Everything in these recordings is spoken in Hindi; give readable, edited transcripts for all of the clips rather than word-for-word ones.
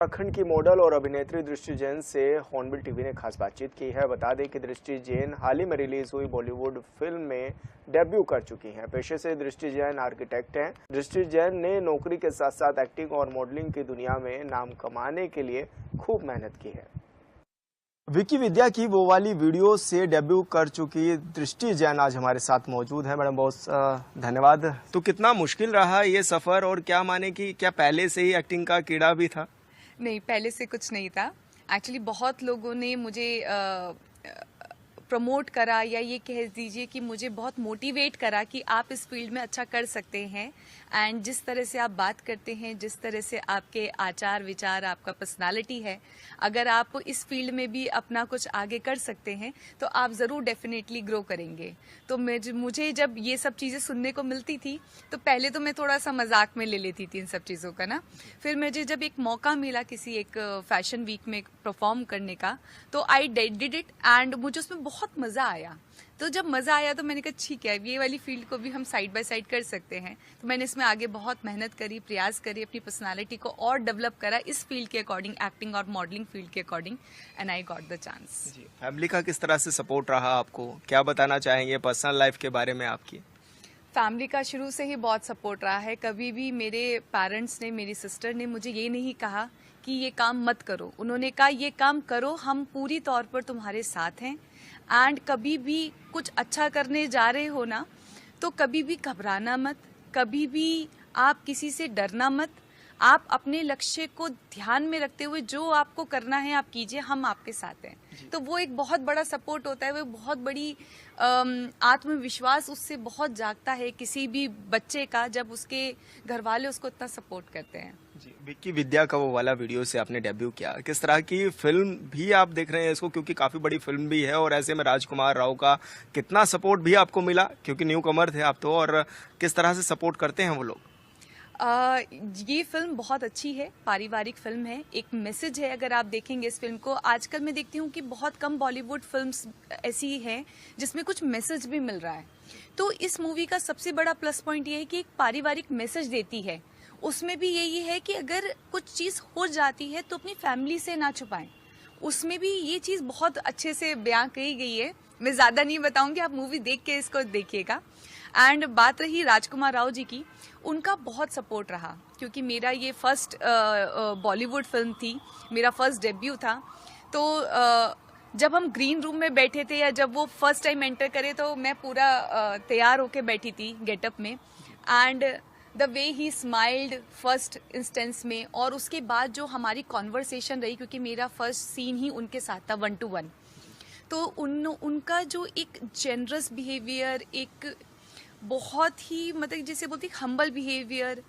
उत्तराखंड की मॉडल और अभिनेत्री दृष्टि जैन से हॉर्नबिल टीवी ने खास बातचीत की है। बता दें कि दृष्टि जैन हाल ही में रिलीज हुई बॉलीवुड फिल्म में डेब्यू कर चुकी हैं। पेशे से दृष्टि जैन आर्किटेक्ट हैं। दृष्टि जैन ने नौकरी के साथ साथ एक्टिंग और मॉडलिंग की दुनिया में नाम कमाने के लिए खूब मेहनत की है। विकी विद्या की वो वाली वीडियो से डेब्यू कर चुकी दृष्टि जैन आज हमारे साथ मौजूद है। मैडम बहुत धन्यवाद। तो कितना मुश्किल रहा ये सफर, और क्या माने कि क्या पहले से ही एक्टिंग का कीड़ा भी था? नहीं, पहले से कुछ नहीं था। एक्चुअली बहुत लोगों ने मुझे प्रमोट करा, या ये कह दीजिए कि मुझे बहुत मोटिवेट करा कि आप इस फील्ड में अच्छा कर सकते हैं। एंड जिस तरह से आप बात करते हैं, जिस तरह से आपके आचार विचार, आपका पर्सनालिटी है, अगर आप इस फील्ड में भी अपना कुछ आगे कर सकते हैं तो आप ज़रूर डेफिनेटली ग्रो करेंगे। तो मुझे जब ये सब चीज़ें सुनने को मिलती थी तो पहले तो मैं थोड़ा सा मजाक में ले लेती थी इन सब चीज़ों का ना। फिर मुझे जब एक मौका मिला किसी एक फैशन वीक में परफॉर्म करने का, तो आई डिड इट एंड मुझे उसमें बहुत मज़ा आया। तो जब मज़ा आया तो मैंने कहा ठीक है, ये वाली फील्ड को भी हम साइड बाय साइड कर सकते हैं। तो मैंने इसमें आगे बहुत मेहनत करी, प्रयास करी, अपनी पर्सनालिटी को और डेवलप करा इस फील्ड के अकॉर्डिंग, एक्टिंग और मॉडलिंग फील्ड के according, and I got the chance. जी, फैमिली का किस तरह से सपोर्ट रहा आपको? क्या बताना चाहेंगे पर्सनल लाइफ के बारे में आपकी? फैमिली का शुरू से ही बहुत सपोर्ट रहा है। कभी भी मेरे पेरेंट्स ने, मेरी सिस्टर ने मुझे ये नहीं कहा कि ये काम मत करो। उन्होंने कहा ये काम करो, हम पूरी तौर पर तुम्हारे साथ हैं। एंड कभी भी कुछ अच्छा करने जा रहे हो ना, तो कभी भी घबराना मत, कभी भी आप किसी से डरना मत। आप अपने लक्ष्य को ध्यान में रखते हुए जो आपको करना है आप कीजिए, हम आपके साथ हैं। तो वो एक बहुत बड़ा सपोर्ट होता है, वो बहुत बड़ी आत्मविश्वास उससे बहुत जागता है किसी भी बच्चे का, जब उसके घर वाले उसको इतना सपोर्ट करते हैं। जी, विक्की विद्या का वो वाला वीडियो से आपने डेब्यू किया, किस तरह की फिल्म भी आप देख रहे हैं इसको, क्योंकि काफी बड़ी फिल्म भी है, और ऐसे में राजकुमार राव का कितना सपोर्ट भी आपको मिला, क्योंकि न्यू कमर थे आप तो, और किस तरह से सपोर्ट करते हैं वो लोग? ये फिल्म बहुत अच्छी है, पारिवारिक फिल्म है, एक मैसेज है। अगर आप देखेंगे इस फिल्म को, आजकल मैं देखती हूँ कि बहुत कम बॉलीवुड फिल्म्स ऐसी हैं जिसमें कुछ मैसेज भी मिल रहा है। तो इस मूवी का सबसे बड़ा प्लस पॉइंट ये है कि एक पारिवारिक मैसेज देती है। उसमें भी यही है कि अगर कुछ चीज़ हो जाती है तो अपनी फैमिली से ना छुपाएं। उसमें भी ये चीज़ बहुत अच्छे से बयां की गई है। मैं ज़्यादा नहीं बताऊंगी, आप मूवी देख के इसको देखिएगा। एंड बात रही राजकुमार राव जी की, उनका बहुत सपोर्ट रहा, क्योंकि मेरा ये फर्स्ट बॉलीवुड फिल्म थी, मेरा फर्स्ट डेब्यू था। तो जब हम ग्रीन रूम में बैठे थे, या जब वो फर्स्ट टाइम एंटर करे, तो मैं पूरा तैयार होके बैठी थी गेटअप में। And the way he smiled first instance में, और उसके बाद जो हमारी कॉन्वर्सेशन रही, क्योंकि मेरा फर्स्ट सीन ही उनके साथ था 1 to 1, तो उनका जो एक जेनरस बिहेवियर, एक बहुत ही मतलब जैसे बोलती हम्बल बिहेवियर,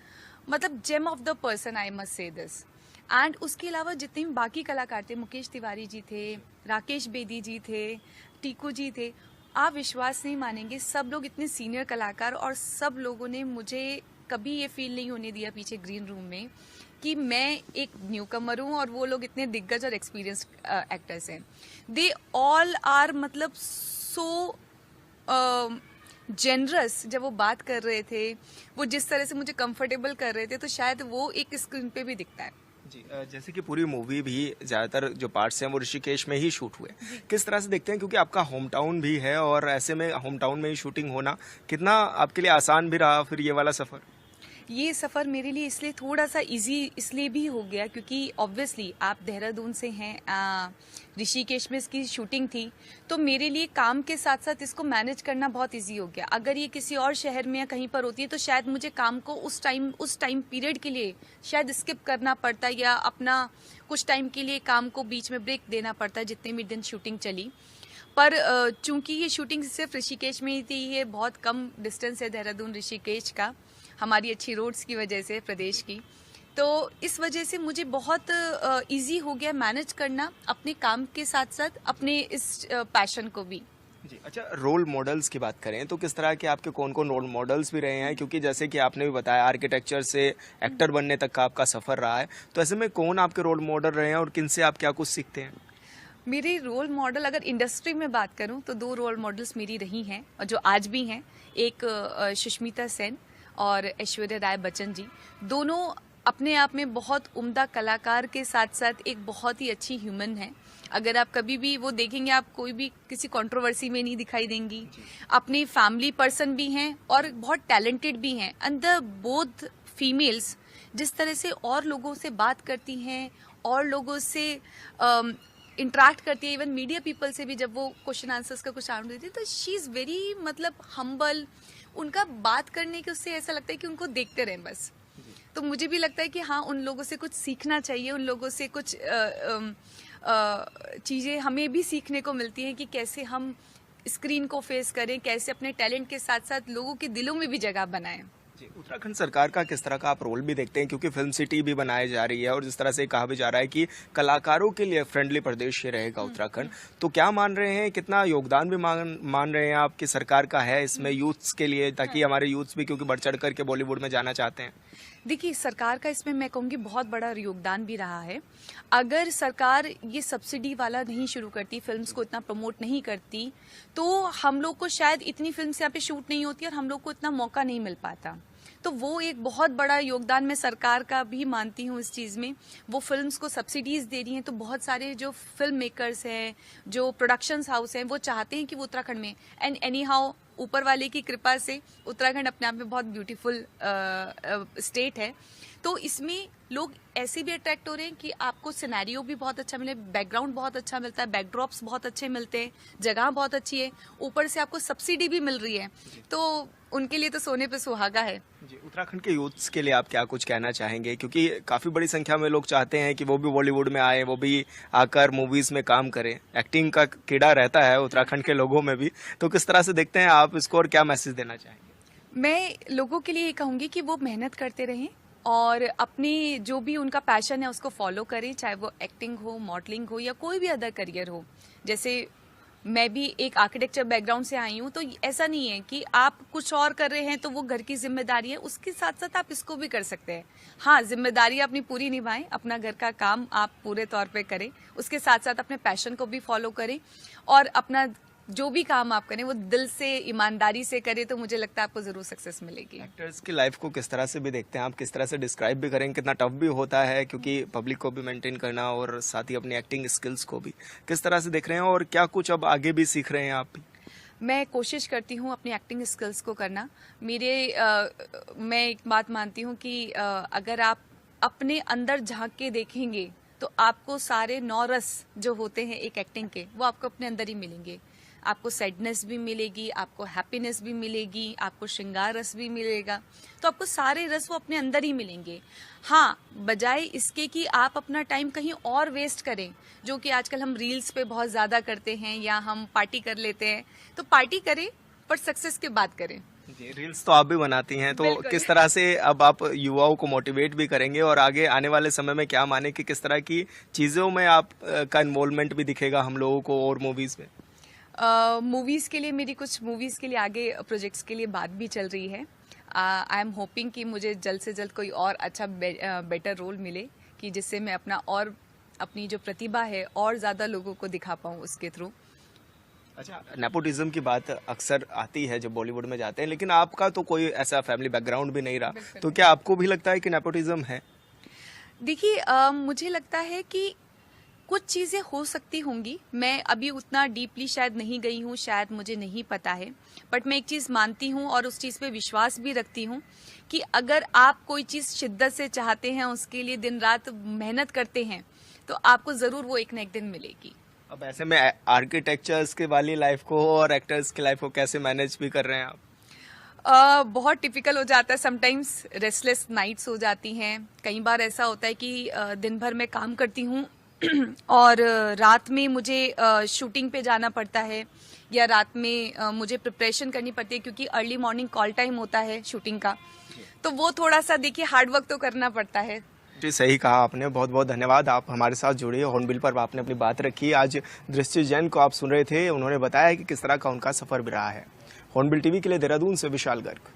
मतलब gem of the person, I must say this. And उसके अलावा जितने भी बाकी कलाकार थे, मुकेश तिवारी जी थे, राकेश बेदी जी थे, टीकू जी थे, आप विश्वास नहीं मानेंगे, सब लोग इतने सीनियर कलाकार, और सब लोगों ने मुझे कभी ये फील नहीं होने दिया पीछे ग्रीन रूम में कि मैं एक न्यू कमर हूँ और वो लोग इतने दिग्गज और एक्सपीरियंस एक्टर्स हैं। दे ऑल आर मतलब सो जेनरस। जब वो बात कर रहे थे, वो जिस तरह से मुझे कंफर्टेबल कर रहे थे, तो शायद वो एक स्क्रीन पे भी दिखता है। जी, जैसे कि पूरी मूवी भी ज्यादातर जो पार्ट्स हैं वो ऋषिकेश में ही शूट हुए, किस तरह से देखते हैं, क्योंकि आपका होम टाउन भी है, और ऐसे में होम टाउन में ही शूटिंग होना कितना आपके लिए आसान भी रहा फिर ये वाला सफर? ये सफ़र मेरे लिए इसलिए थोड़ा सा इजी इसलिए भी हो गया, क्योंकि ऑब्वियसली आप देहरादून से हैं, ऋषिकेश में इसकी शूटिंग थी, तो मेरे लिए काम के साथ साथ इसको मैनेज करना बहुत इजी हो गया। अगर ये किसी और शहर में या कहीं पर होती है तो शायद मुझे काम को उस टाइम पीरियड के लिए शायद स्किप करना पड़ता, या अपना कुछ टाइम के लिए काम को बीच में ब्रेक देना पड़ता, जितने भी दिन शूटिंग चली। पर चूंकि ये शूटिंग सिर्फ ऋषिकेश में ही थी, ये बहुत कम डिस्टेंस है देहरादून ऋषिकेश का, हमारी अच्छी रोड्स की वजह से, प्रदेश की, तो इस वजह से मुझे बहुत इजी हो गया मैनेज करना अपने काम के साथ साथ अपने इस पैशन को भी। जी, अच्छा, रोल मॉडल्स की बात करें तो किस तरह के आपके कौन कौन रोल मॉडल्स भी रहे हैं, क्योंकि जैसे कि आपने भी बताया आर्किटेक्चर से एक्टर बनने तक का आपका सफर रहा है, तो ऐसे में कौन आपके रोल मॉडल रहे हैं और किन से आप क्या कुछ सीखते हैं? मेरे रोल मॉडल अगर इंडस्ट्री में बात करूं तो 2 रोल मॉडल्स मेरी रही हैं, और जो आज भी हैं। एक सुष्मिता सेन और ऐश्वर्या राय बच्चन जी, दोनों अपने आप में बहुत उम्दा कलाकार के साथ साथ एक बहुत ही अच्छी ह्यूमन है। अगर आप कभी भी वो देखेंगे, आप कोई भी किसी कंट्रोवर्सी में नहीं दिखाई देंगी। अपनी फैमिली पर्सन भी हैं और बहुत टैलेंटेड भी हैं। एंड द बोथ फीमेल्स जिस तरह से और लोगों से बात करती हैं और लोगों से इंटरेक्ट करती है, इवन मीडिया पीपल से भी जब वो क्वेश्चन आंसर्स का कुछ आंसर देती है, तो शी इज़ वेरी मतलब हम्बल। उनका बात करने के उससे ऐसा लगता है कि उनको देखते रहें बस। तो मुझे भी लगता है कि हाँ, उन लोगों से कुछ सीखना चाहिए, उन लोगों से कुछ चीज़ें हमें भी सीखने को मिलती हैं कि कैसे हम स्क्रीन को फेस करें, कैसे अपने टैलेंट के साथ साथ लोगों के दिलों में भी जगह बनाएं। उत्तराखंड सरकार का किस तरह का आप रोल भी देखते हैं, क्योंकि फिल्म सिटी भी बनाई जा रही है और जिस तरह से कहा भी जा रहा है कि कलाकारों के लिए फ्रेंडली प्रदेश ये रहेगा उत्तराखंड, तो क्या मान रहे हैं, कितना योगदान भी मान रहे हैं आप कि सरकार का है इसमें यूथ्स के लिए, ताकि हमारे यूथ्स भी क्योंकि बढ़ चढ़ करके बॉलीवुड में जाना चाहते हैं? देखिए, सरकार का इसमें मैं कहूँगी बहुत बड़ा योगदान भी रहा है। अगर सरकार ये सब्सिडी वाला नहीं शुरू करती, फिल्म्स को इतना प्रमोट नहीं करती, तो हम लोग को शायद इतनी फिल्म्स यहाँ पे शूट नहीं होती और हम लोग को इतना मौका नहीं मिल पाता। तो वो एक बहुत बड़ा योगदान मैं सरकार का भी मानती हूँ इस चीज़ में। वो फिल्म्स को सब्सिडीज़ दे रही हैं, तो बहुत सारे जो फिल्म मेकर्स हैं, जो प्रोडक्शंस हाउस हैं, वो चाहते हैं कि वो उत्तराखंड में, एंड एनी हाउ ऊपर वाले की कृपा से उत्तराखंड अपने आप में बहुत ब्यूटीफुल स्टेट है। तो इसमें लोग ऐसे भी अट्रैक्ट हो रहे हैं कि आपको सिनेरियो भी बहुत अच्छा मिले, बैकग्राउंड बहुत अच्छा मिलता है, बैकड्रॉप्स बहुत अच्छे मिलते हैं, जगह बहुत अच्छी है, ऊपर से आपको सब्सिडी भी मिल रही है, तो उनके लिए तो सोने पे सुहागा है। जी, उत्तराखंड के यूथ्स के लिए आप क्या कुछ कहना चाहेंगे, क्योंकि काफ़ी बड़ी संख्या में लोग चाहते हैं कि वो भी बॉलीवुड में आए, वो भी आकर मूवीज़ में काम करें, एक्टिंग का कीड़ा रहता है उत्तराखंड के लोगों में भी, तो किस तरह से देखते हैं आप इसको और क्या मैसेज देना चाहेंगे? मैं लोगों के लिए ये कहूँगी कि वो मेहनत करते रहें और अपनी जो भी उनका पैशन है उसको फॉलो करें, चाहे वो एक्टिंग हो, मॉडलिंग हो या कोई भी अदर करियर हो। जैसे मैं भी एक आर्किटेक्चर बैकग्राउंड से आई हूँ, तो ऐसा नहीं है कि आप कुछ और कर रहे हैं तो वो घर की जिम्मेदारी है, उसके साथ साथ आप इसको भी कर सकते हैं। हाँ, जिम्मेदारी अपनी पूरी निभाएं, अपना घर का काम आप पूरे तौर पे करें, उसके साथ साथ अपने पैशन को भी फॉलो करें और अपना जो भी काम आप करें वो दिल से, ईमानदारी से करें, तो मुझे लगता है आपको जरूर सक्सेस मिलेगी। एक्टर्स की लाइफ को किस तरह से भी देखते हैं आप, किस तरह से डिस्क्राइब भी करेंगे, कितना टफ भी होता है, क्योंकि पब्लिक को भी मेंटेन करना और साथ ही अपनी एक्टिंग स्किल्स को भी किस तरह से देख रहे हैं और क्या कुछ अब आगे भी सीख रहे हैं आप भी? मैं कोशिश करती हूँ अपनी एक्टिंग स्किल्स को करना। मैं एक बात मानती हूँ कि अगर आप अपने अंदर झांक के देखेंगे तो आपको सारे 9 रस जो होते हैं एक एक्टिंग के, वो आपको अपने अंदर ही मिलेंगे। आपको सैडनेस भी मिलेगी, आपको हैप्पीनेस भी मिलेगी, आपको श्रृंगार रस भी मिलेगा, तो आपको सारे रस वो अपने अंदर ही मिलेंगे। हाँ, बजाय इसके कि आप अपना टाइम कहीं और वेस्ट करें, जो कि आजकल हम रील्स पे बहुत ज़्यादा करते हैं या हम पार्टी कर लेते हैं, तो पार्टी करें पर सक्सेस के बाद करें। जी, रील्स तो आप भी बनाती हैं, तो किस तरह से अब आप युवाओं को मोटिवेट भी करेंगे और आगे आने वाले समय में क्या माने कि किस तरह की चीज़ों में आप का इन्वॉल्वमेंट भी दिखेगा हम लोगों को और मूवीज़ में? मूवीज़ के लिए मेरी कुछ मूवीज़ के लिए आगे प्रोजेक्ट्स के लिए बात भी चल रही है। आई एम होपिंग कि मुझे जल्द से जल्द कोई और अच्छा बेटर रोल मिले, कि जिससे मैं अपनी जो प्रतिभा है और ज़्यादा लोगों को दिखा पाऊँ उसके थ्रू। अच्छा, नेपोटिज्म की बात अक्सर आती है जब बॉलीवुड में जाते हैं, लेकिन आपका तो कोई ऐसा फैमिली बैकग्राउंड भी नहीं रहा, तो क्या आपको भी लगता है कि नेपोटिज्म है? देखिए, मुझे लगता है कि कुछ चीज़ें हो सकती होंगी, मैं अभी उतना डीपली शायद नहीं गई हूँ, शायद मुझे नहीं पता है, बट मैं एक चीज़ मानती हूँ और उस चीज़ पे विश्वास भी रखती हूँ कि अगर आप कोई चीज़ शिद्दत से चाहते हैं, उसके लिए दिन रात मेहनत करते हैं, तो आपको ज़रूर वो एक न एक दिन मिलेगी। अब ऐसे में आर्किटेक्चर्स के वाली लाइफ को और एक्टर्स की लाइफ को कैसे मैनेज भी कर रहे हैं आप? बहुत टिपिकल हो जाता है, समटाइम्स रेस्टलेस नाइट्स हो जाती हैं। कई बार ऐसा होता है कि दिन भर मैं काम करती हूँ और रात में मुझे शूटिंग पे जाना पड़ता है, या रात में मुझे प्रिपरेशन करनी पड़ती है, क्योंकि अर्ली मॉर्निंग कॉल टाइम होता है शूटिंग का, तो वो थोड़ा सा देखिए हार्ड वर्क तो करना पड़ता है। जी, सही कहा आपने, बहुत बहुत धन्यवाद, आप हमारे साथ जुड़े, हॉर्नबिल पर आपने अपनी बात रखी। आज दृष्टि जैन को आप सुन रहे थे, उन्होंने बताया कि किस तरह का उनका सफर भी रहा है। हॉर्नबिल टीवी के लिए देहरादून से विशाल गर्ग।